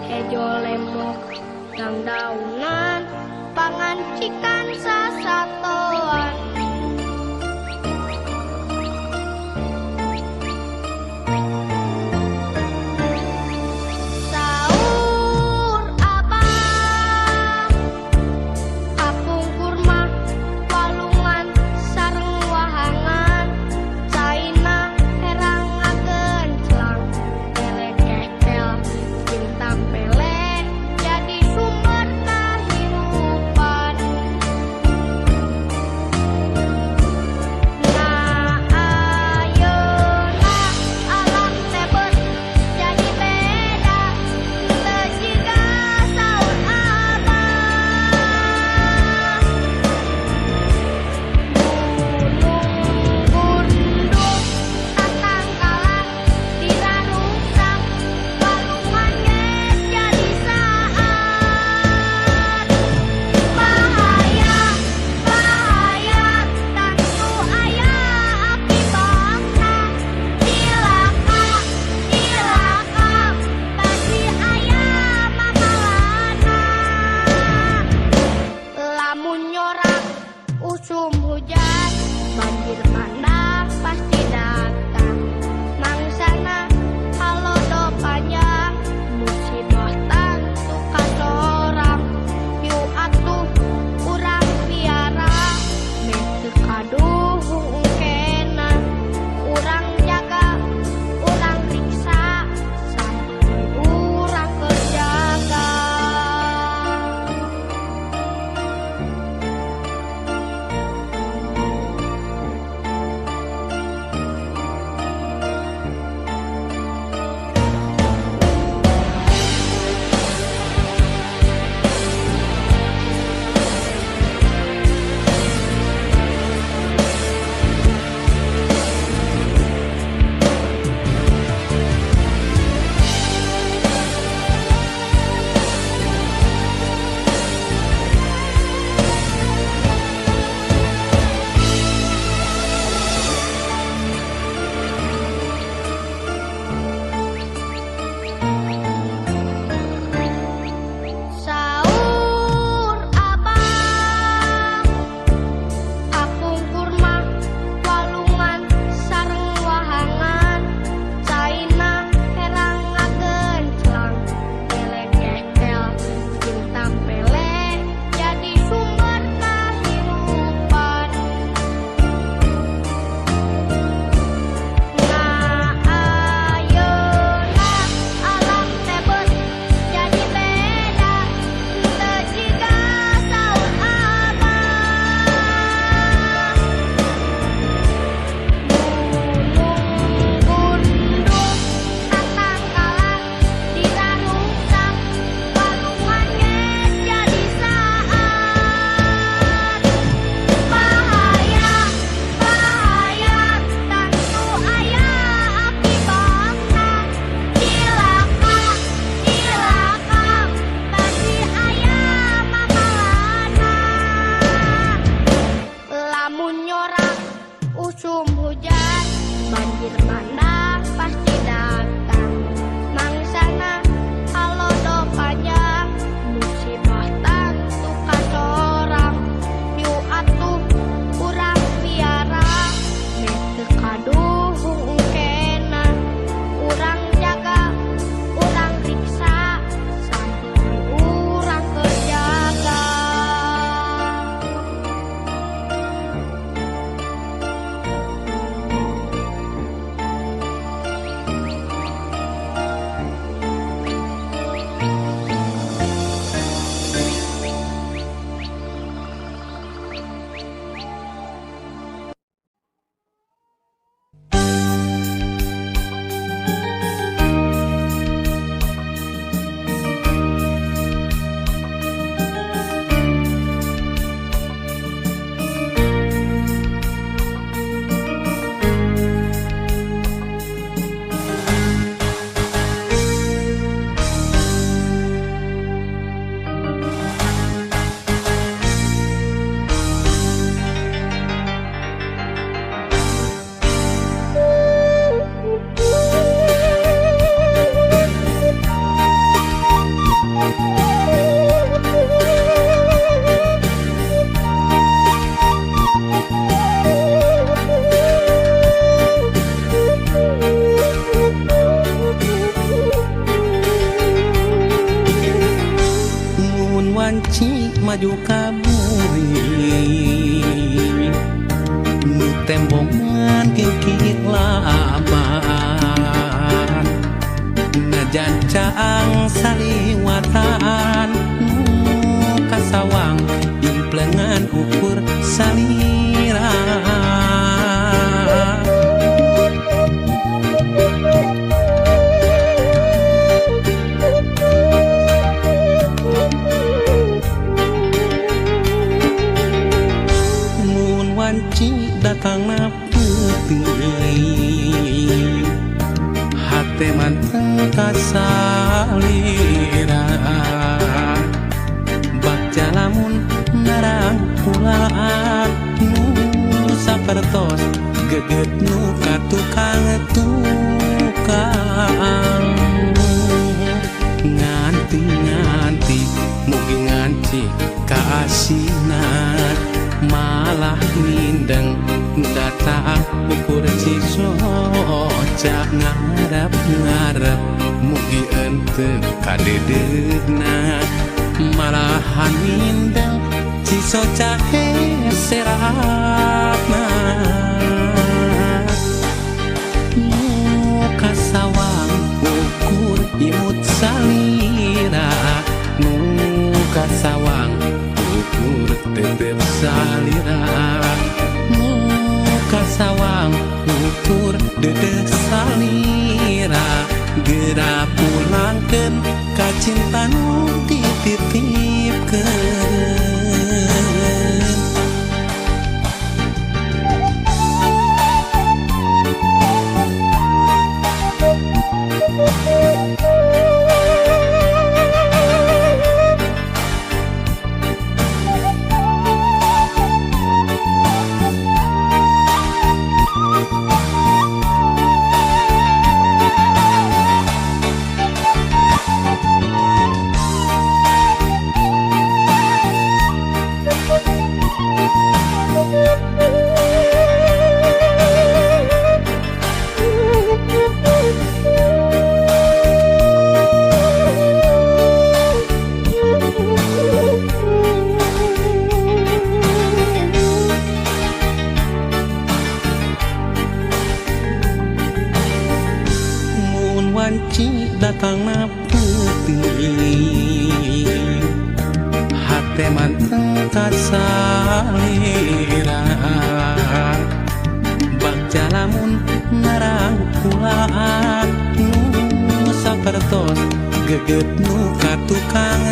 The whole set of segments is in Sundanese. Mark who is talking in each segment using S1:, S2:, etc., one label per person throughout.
S1: kejo lemok nang daunan pangancikan sasatoan. Saur abang apung kurma walungan sareng wahangan caina herangakeun celang kekel bintang pele jadi sumber kahirupan.
S2: wanci maju kaburi nu tembongan kikit laban najan caang saliwatan nu kasawang implengan ukur salira datang na putih hati manteng kasalira bak jalamun narang pulaan nu sapertos geget nu katukang nganti mugi nganci kaasinan malah mindeng datang ukur cisoca ngarep mugi ente kadedegna malahan mindeng cisoca seratna muka sawang ukur imut salira muka sawang ukur tetep salira muka sawang ukur dedeh salira gera pulangkeun ka cinta nu dititipkeun datang na putih hati manteng kasalira bak jalamun narang pulaan nu sapertos geget nu katukang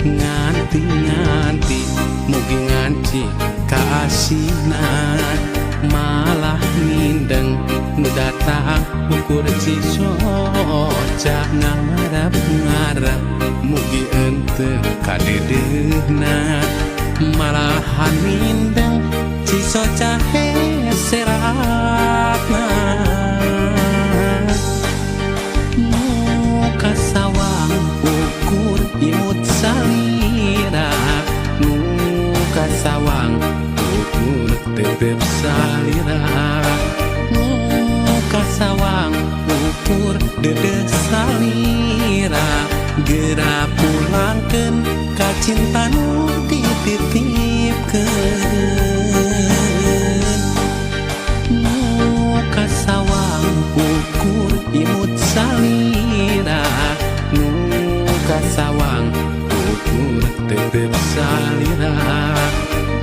S2: nganti mugi nganci kaasinan malah mindeng datang ukur cisoca ngarep mugi ente kadedegna malahan mindeng cisoca seratna muka sawang ukur imut salira muka sawang ukur tetep salira muka sawang ukur dedeh salira gera pulangkeun ka cinta nu dititipkeun muka sawang ukur imut salira muka sawang ukur tetep salira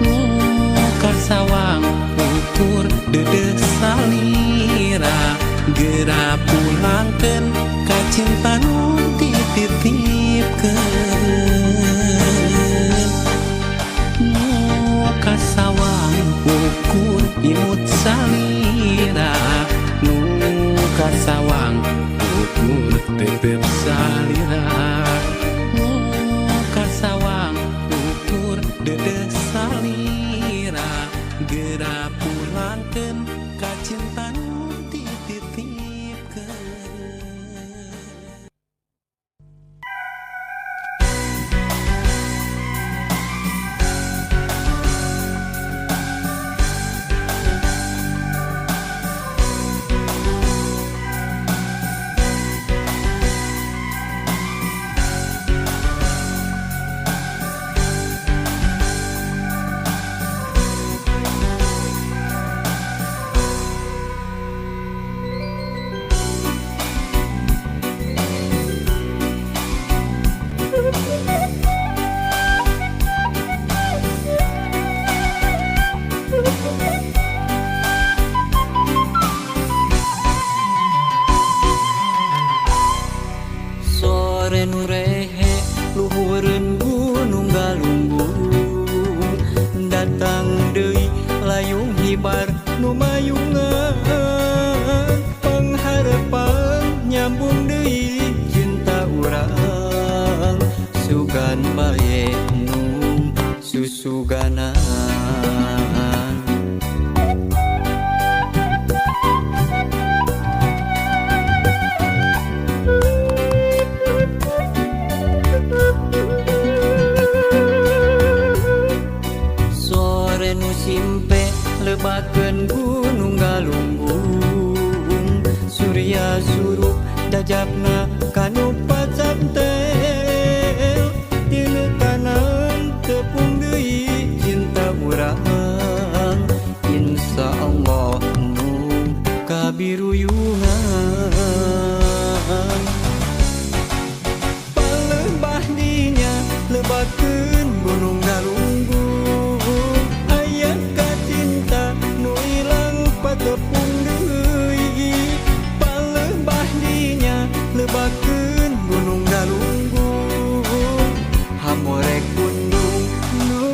S2: muka sawang ukur dedeh salira gera pulangkeun ka cinta nu dititipkeun muka sawang ukur imut salira muka sawang ukur tetep salira muka sawang ukur dedeh salira gera pulangkeun ka cinta nu dititipkeun.
S3: Sore nu rehe luhureun gunung galunggung datang deui layung hibar nu mayungan pangharapan nyambung deui cinta urang sugan bae nu susuganan sore nu simpe lebakeun gunung galunggung surya surup dajabna kanu pacantel tilu kanan tepung deui cinta urang insyaallah nu kabiruyungan palembah dinya lebakeun gunung galunggung aya kacinta nu ilang patepung deui palembah dinya lebakeun gunung galunggung hamorek gunung nu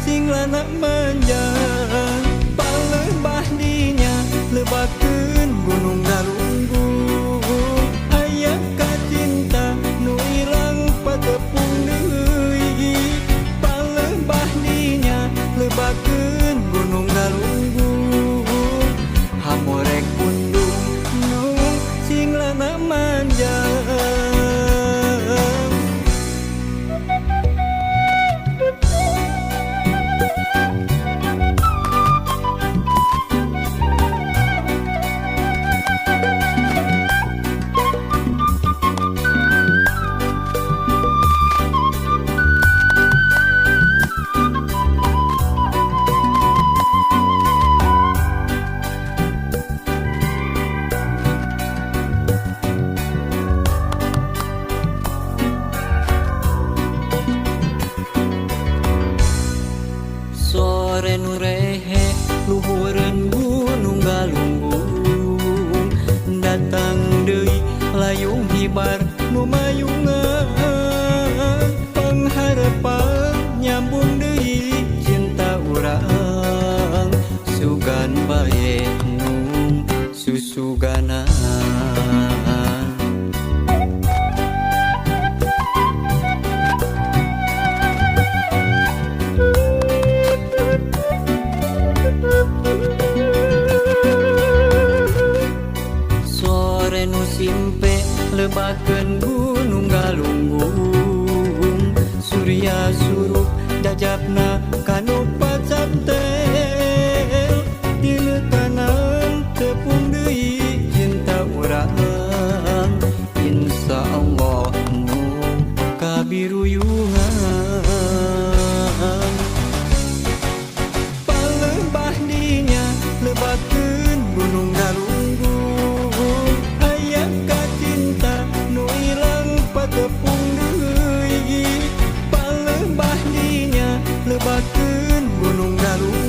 S3: sing lana manjang palembah dinya lebakeun gunung galunggung aya kacinta nu ilang patepung deui palembah dinya lebakeun gunung galunggung hamorek gunung nu sing lana manjang sore nu rehe luhureun gunung galunggung datang deui layung hibar nu mayungan pangharapan nyambung deui cinta urang sugan bae nu susuganan sore nu simpe lebakeun gunung galunggung surya surup dajabna kanu pacantel tilu kanan tepung deui cinta urang insyaallah nu kabiruyungan palembah dinya lebakeun gunung galunggung aya kacinta nu ilang patepung deui palembah dinya lebakeun gunung galunggung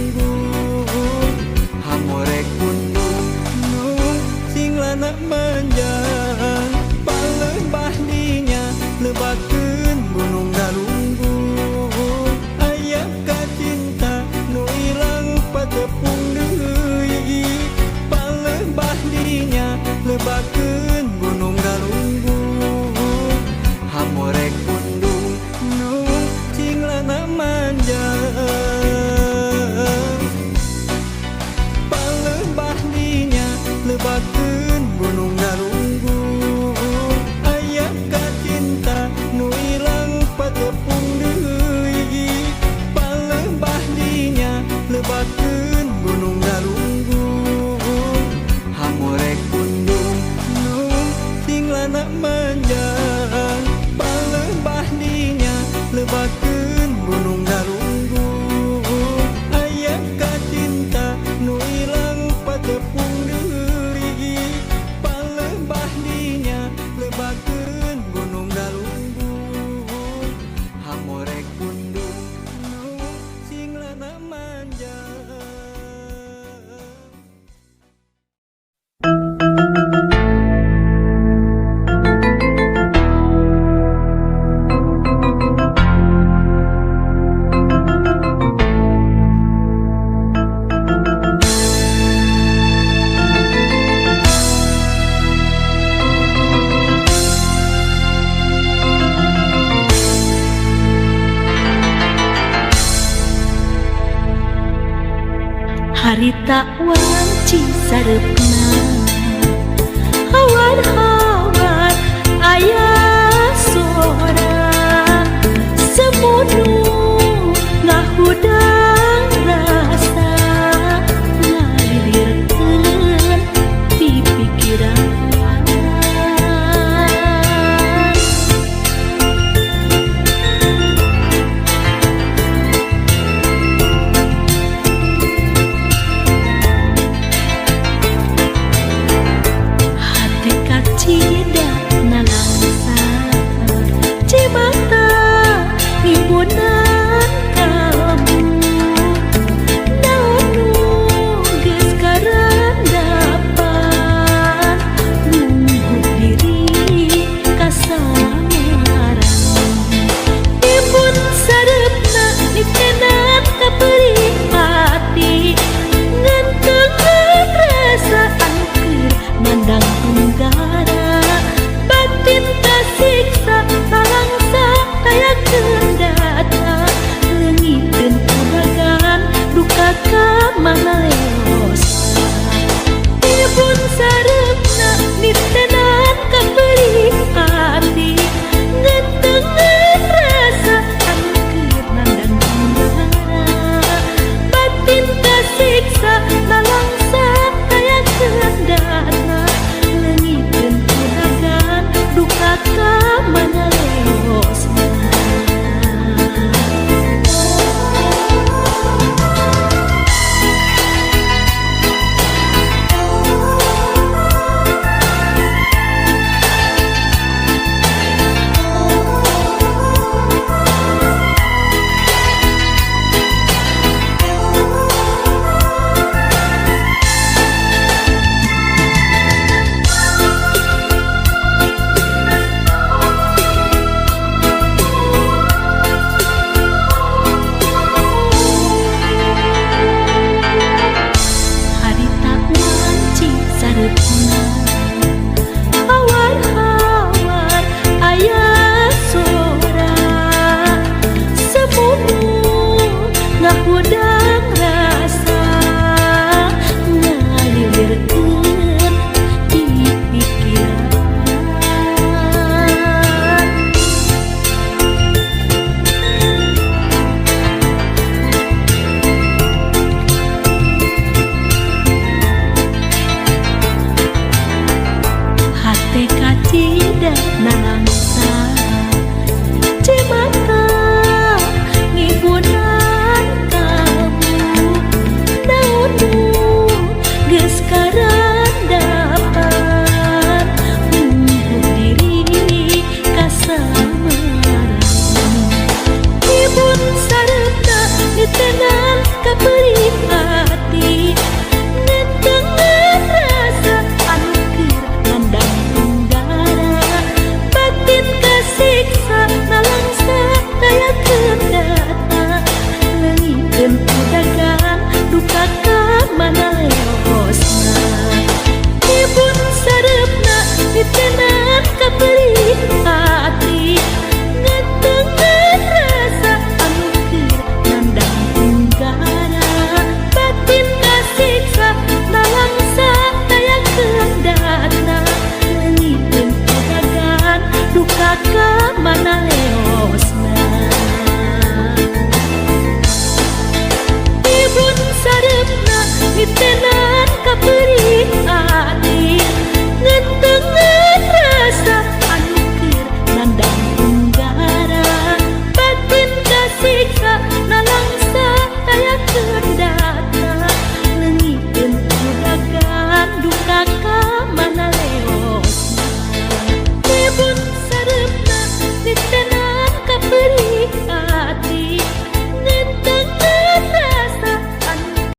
S4: harita wanci sarepna hawar-hawar aya sora semunu ngahudang rasa ngalirkeun di pikiran cida nalangsa cimata ibunan kamu naonu geus karandapan nunggu diri kasamaran ibun sarepna nitenan kapeuring hati ngantungan perasaan keur mandang tunggara batin kasiksa talangsa kayak kendata leungiteun kubagan duka kamaleosa ibun sarepna nitenan kapeuring hati ngantungan perasaan keur mandang tunggara batin kasiksa talangsa kayak kendata leungiteun kubagan duka kamaleosa harita wanci sarepna hawar-hawar aya sora semunu ngahudang rasa ngalirkeun di pikiran hate kacida nanang